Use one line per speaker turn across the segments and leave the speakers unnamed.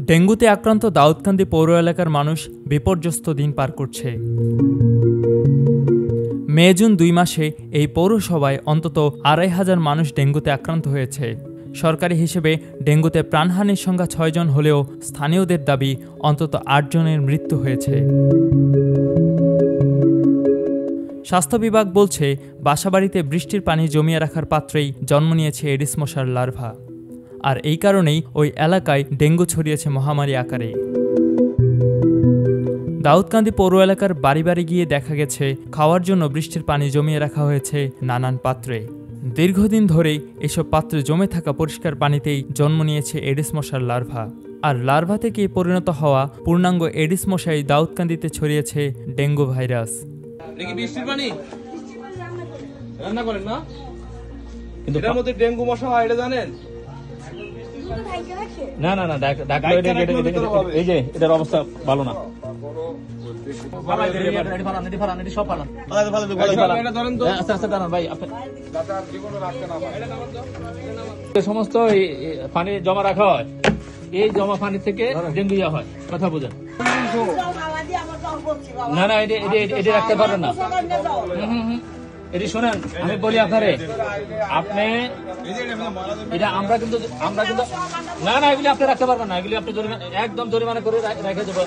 ডেঙ্গুতে আক্রান্ত দাউদকান্দি পৌর এলাকার মানুষ বিপর্যস্ত দিন পার করছে। মে-জুন 2 মাসে এই পৌরসভায় অন্তত 2500 মানুষ ডেঙ্গুতে আক্রান্ত হয়েছে। সরকারি হিসেবে ডেঙ্গুতে প্রাণহানির সংখ্যা 6 জন হলেও স্থানীয়দের দাবি অন্তত 8 জনের মৃত্যু হয়েছে। স্বাস্থ্য বিভাগ বলছে, বাসাবাড়িতে বৃষ্টির পানি জমিয়ে রাখার পাত্রেই জন্ম নিয়েছে এডিস মশার লার্ভা, আর এই কারণেই ওই এলাকায় ডেঙ্গু ছড়িয়েছে মহামারী আকারে। দাউদকান্দি পৌর এলাকার বাড়ি বাড়ি গিয়ে দেখা গেছে খাওয়ার জন্য বৃষ্টির পানি জমিয়ে রাখা হয়েছে নানান পাত্রে। দীর্ঘদিন ধরেই এসব পাত্রে জমে থাকা পরিষ্কার পানিতেই জন্ম নিয়েছে এডিস মশার লার্ভা, আর লার্ভা থেকে পরিণত হওয়া পূর্ণাঙ্গ এডিস মশাই দাউদকান্দিতে ছড়িয়েছে ডেঙ্গু ভাইরাস।
বৃষ্টির পানি রান্না করেন না, কিন্তু এর মধ্যে ডেঙ্গু মশা হয়, এটা জানেন?
না না না, এই যে এটার অবস্থা ভালো না। সমস্ত পানি জমা রাখা হয়, এই জমা পানি থেকে ডেঙ্গু হয়, কথা বোঝেন? না না, এটা রাখতে পারবেন না। এটি শোনেন, আমি বলি আপনারে, আপনি এটা আমরা কিন্তু না না, এগুলি আপনি রাখতে পারবেন না, এগুলি আপনি একদম জরিমানা করে রেখে দেবো।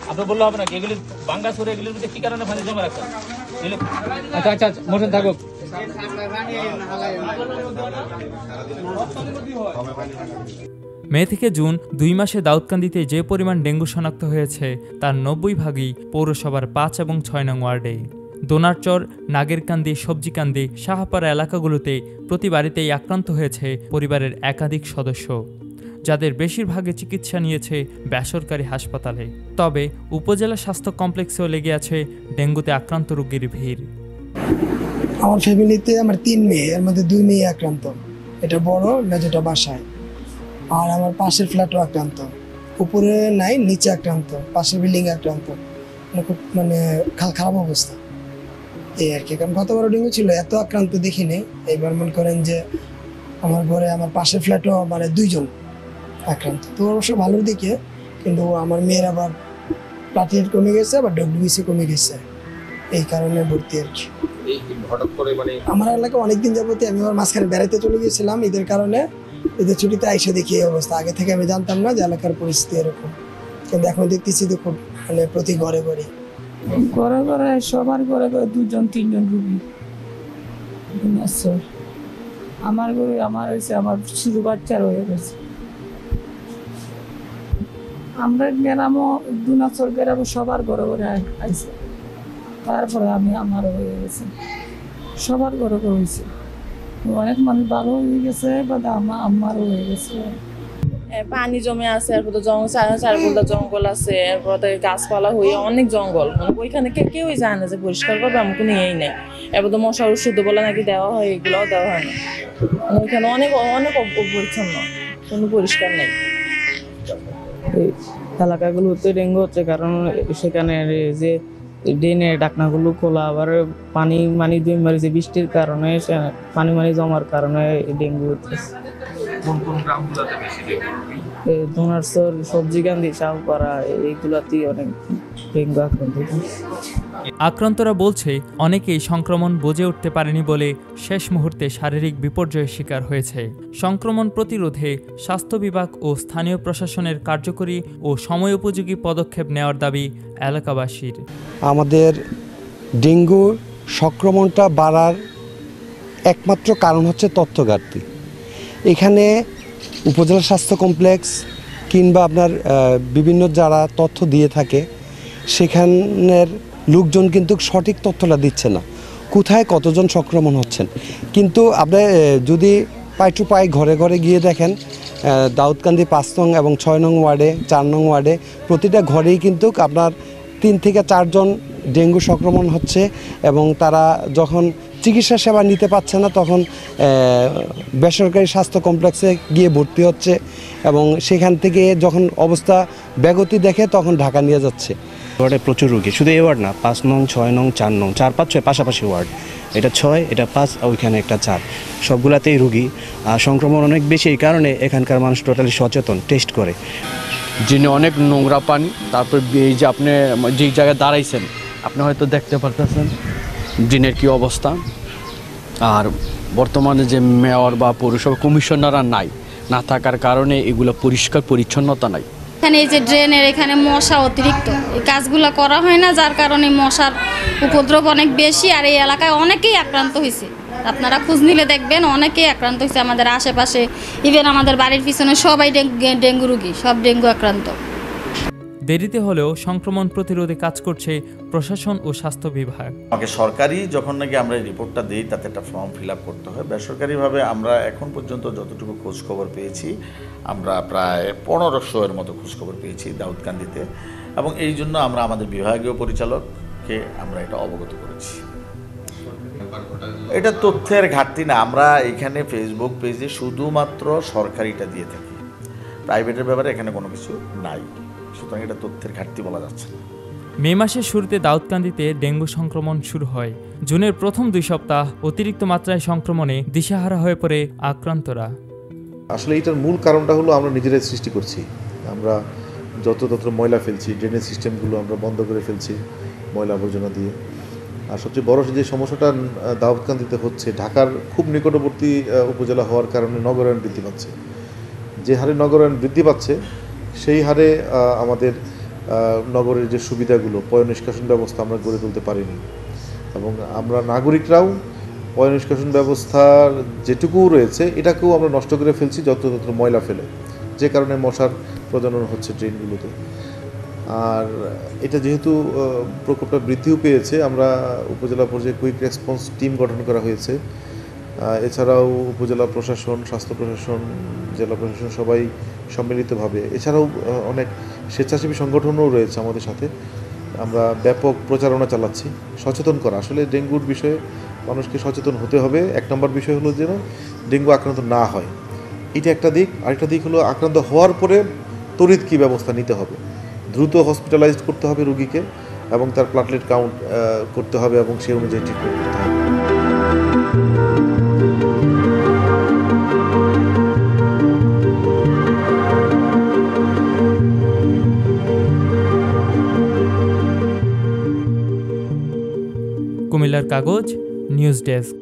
আপনি বললে হবে না, এগুলি বাঙ্গাস করে এগুলির মধ্যে কি কারণে পানি জমা রাখছেন? আচ্ছা আচ্ছা, মোশন থাকুক।
মে থেকে জুন 2 মাসে দাউদকান্দিতে যে পরিমাণ ডেঙ্গু শনাক্ত হয়েছে তার 90 ভাগই পৌরসভার 5 এবং 6 নং ওয়ার্ডে। দোনারচর, নাগেরকান্দি, সবজিকান্দি, শাহপাড়া এলাকাগুলোতে প্রতি বাড়িতেই আক্রান্ত হয়েছে পরিবারের একাধিক সদস্য, যাদের বেশিরভাগে চিকিৎসা নিয়েছে বেসরকারি হাসপাতালে। তবে উপজেলা স্বাস্থ্য কমপ্লেক্সেও লেগে আছে ডেঙ্গুতে আক্রান্ত রোগীর ভিড়।
আমার ফ্যামিলিতে আমার 3 মেয়ে, এর মধ্যে 2 মেয়ে আক্রান্ত, এটা বড়, মেজোটা বাসায়। আর আমার পাশের ফ্ল্যাটও আক্রান্ত, উপরে নাই, নিচে আক্রান্ত, পাশের বিল্ডিং আক্রান্ত, খুব খারাপ অবস্থা এই আর কি। কারণ গতবার ডেঙ্গু ছিল, এত আক্রান্ত দেখিনি। এইবার মনে করেন যে আমার ঘরে আমার পাশের ফ্ল্যাটও 2 জন আক্রান্ত, তো অবশ্য ভালোর দিকে। কিন্তু আমার মেয়ের আবার প্লাটিলেট কমে গেছে, আবার ডব্লিউবিসি কমে গেছে, এই কারণে ভর্তি আর কি। আমার এলাকা অনেকদিন যাবতীয়, আমি আমার মাঝখানে বেড়াইতে চলে গিয়েছিলাম ঈদের কারণে, ঈদের ছুটিতে আইসা দেখি এই অবস্থা। আগে থেকে আমি জানতাম না যে এলাকার পরিস্থিতি এরকম, কিন্তু এখন দেখতেছি তো খুব প্রতি ঘরে ঘরে
সবার ঘরে 2-3 জন রুগী। আমার ঘরে আমার শুধু বাচ্চার হয়ে গেছে। আমরা গ্রামও দুনাচর গ্রামও সবার ঘরে ঘরে আইছে, তারপরে আমার হয়ে গেছে, সবার ঘরে ঘরে হয়েছে। অনেক মানুষ ভালো হয়ে গেছে, বা আমারও হয়ে গেছে।
পানি জমে আছে, এরপর তো চারপাশে জঙ্গল আছে, এরপর গাছপালা হয়ে অনেক জঙ্গল, ওইখানে কেউই যায় না যে পরিষ্কার করবে, আমার কোনো ইয়েই নেই। এরপর তো মশার ওষুধ বলে নাকি দেওয়া হয়, এগুলোও দেওয়া হয় না। ওইখানে অনেক অনেক অপরিচ্ছন্ন, কোনো পরিষ্কার নেই।
এই এলাকাগুলোতে ডেঙ্গু হচ্ছে কারণ সেখানে যে ড্রেনের ঢাকনাগুলো খোলা, আবার পানি দুই মারিছে বৃষ্টির কারণে, পানি জমার কারণে ডেঙ্গু হচ্ছে। দোনারচর, সবজিকান্দি, শাহপাড়া এইগুলাতেই অনেক ডেঙ্গু আক্রান্ত।
আক্রান্তরা বলছে, অনেকেই সংক্রমণ বুঝে উঠতে পারেনি বলে শেষ মুহূর্তে শারীরিক বিপর্যয়ের শিকার হয়েছে। সংক্রমণ প্রতিরোধে স্বাস্থ্য বিভাগ ও স্থানীয় প্রশাসনের কার্যকরী ও সময়োপযোগী পদক্ষেপ নেওয়ার দাবি এলাকাবাসীর।
আমাদের ডেঙ্গু সংক্রমণটা বাড়ার একমাত্র কারণ হচ্ছে তথ্য ঘাটতি। এখানে উপজেলা স্বাস্থ্য কমপ্লেক্স কিংবা আপনার বিভিন্ন যারা তথ্য দিয়ে থাকে, সেখানের লোকজন কিন্তু সঠিক তথ্যটা দিচ্ছে না, কোথায় কতজন সংক্রমণ হচ্ছেন। কিন্তু আপনি যদি পাই টু পাই ঘরে ঘরে গিয়ে দেখেন, দাউদকান্দি 5 নং এবং 6 নং ওয়ার্ডে, 4 নং ওয়ার্ডে প্রতিটা ঘরেই কিন্তু আপনার 3 থেকে 4 জন ডেঙ্গু সংক্রমণ হচ্ছে, এবং তারা যখন চিকিৎসা সেবা নিতে পারছে না তখন বেসরকারি স্বাস্থ্য কমপ্লেক্সে গিয়ে ভর্তি হচ্ছে, এবং সেখান থেকে যখন অবস্থা বেগতি দেখে তখন ঢাকা নিয়ে যাচ্ছে।
ওয়ার্ডে প্রচুর রুগী, শুধু এই ওয়ার্ড না, 5 নং 6 নং 4 নং 4 5 6 পাশাপাশি ওয়ার্ড, এটা 6 এটা 5 ওইখানে একটা 4, সবগুলাতেই রুগী। আর সংক্রমণ অনেক বেশি, এই কারণে এখানকার মানুষ টোটালি সচেতন, টেস্ট করে।
যিনি অনেক নোংরা পানি, তারপর এই যে আপনি যেই জায়গায় দাঁড়াইছেন আপনি হয়তো দেখতে পারতেছেন ড্রেনের কী অবস্থা। আর বর্তমানে যে মেয়র বা পৌরসভা কমিশনাররা না থাকার কারণে এগুলো পরিষ্কার পরিচ্ছন্নতা নাই।
এখানে এই যে ড্রেনের এখানে মশা অতিরিক্ত, এই কাজগুলো করা হয় না, যার কারণে মশার উপদ্রব অনেক বেশি। আর এই এলাকায় অনেকেই আক্রান্ত হয়েছে, আপনারা খোঁজ নিলে দেখবেন অনেকেই আক্রান্ত হয়েছে। আমাদের আশেপাশে ইভেন আমাদের বাড়ির পিছনে সবাই ডেঙ্গু রুগী, সব ডেঙ্গু আক্রান্ত।
দেরিতে হলেও সংক্রমণ প্রতিরোধে কাজ করছে প্রশাসন ও স্বাস্থ্য বিভাগ।
আমাকে সরকারি যখন নাকি আমরা এই রিপোর্টটা দিই তাতে একটা ফর্ম ফিল আপ করতে হয়। বেসরকারিভাবে আমরা এখন পর্যন্ত যতটুকু খোঁজখবর পেয়েছি, আমরা প্রায় 1500-এর মতো খোঁজখবর পেয়েছি দাউদকান্দিতে, এবং এই জন্য আমরা আমাদের বিভাগীয় পরিচালককে আমরা এটা অবগত করেছি। এটা তথ্যের ঘাটতি না, আমরা এখানে ফেসবুক পেজে শুধুমাত্র সরকারিটা দিয়ে থাকি, প্রাইভেটের ব্যাপারে এখানে কোনো কিছু নাই, সুতরাং এটা তথ্যের ঘাটতি বলা যাচ্ছে না।
মে মাসের শুরুতে দাউদকান্দিতে ডেঙ্গু সংক্রমণ শুরু হয়। জুনের প্রথম 2 সপ্তাহ অতিরিক্ত মাত্রায় সংক্রমণে দিশাহারা হয়ে পড়ে আক্রান্তরা।
আসলে এটার মূল কারণটা হলো আমরা নিজেরাই সৃষ্টি করছি। আমরা যত্র ময়লা ফেলছি, ড্রেনেজ সিস্টেমগুলো আমরা বন্ধ করে ফেলছি ময়লা আবর্জনা দিয়ে। আর সবচেয়ে বড় যে সমস্যাটা দাউদকান্দিতে হচ্ছে, ঢাকার খুব নিকটবর্তী উপজেলা হওয়ার কারণে নগরায়ণ বৃদ্ধি পাচ্ছে। যে হারে নগরায়ণ বৃদ্ধি পাচ্ছে সেই হারে আমাদের নগরের যে সুবিধাগুলো, পয় নিষ্কাশন ব্যবস্থা আমরা গড়ে তুলতে পারিনি, এবং আমরা নাগরিকরাও পয় নিষ্কাশন ব্যবস্থার যেটুকু রয়েছে এটাকেও আমরা নষ্ট করে ফেলছি যত্র ময়লা ফেলে, যে কারণে মশার প্রজনন হচ্ছে ড্রেনগুলোতে। আর এটা যেহেতু প্রকোপটা বৃদ্ধিও পেয়েছে, আমরা উপজেলা পর্যায়ে কুইক রেসপন্স টিম গঠন করা হয়েছে। এছাড়াও উপজেলা প্রশাসন, স্বাস্থ্য প্রশাসন, জেলা প্রশাসন সবাই সম্মিলিতভাবে, এছাড়াও অনেক স্বেচ্ছাসেবী সংগঠনও রয়েছে আমাদের সাথে। আমরা ব্যাপক প্রচারণা চালাচ্ছি, সচেতন করা। আসলে ডেঙ্গুর বিষয়ে মানুষকে সচেতন হতে হবে। 1 নম্বর বিষয় হলো যেন ডেঙ্গু আক্রান্ত না হয়, এটা একটা দিক। আরেকটা দিক হলো আক্রান্ত হওয়ার পরে তড়িৎ কী ব্যবস্থা নিতে হবে। দ্রুত হসপিটালাইজড করতে হবে রোগীকে, এবং তার প্লাটলেট কাউন্ট করতে হবে, এবং সেই অনুযায়ী ট্রিটমেন্ট করতে হবে।
কুমিল্লার কাগজ, নিউজ ডেস্ক।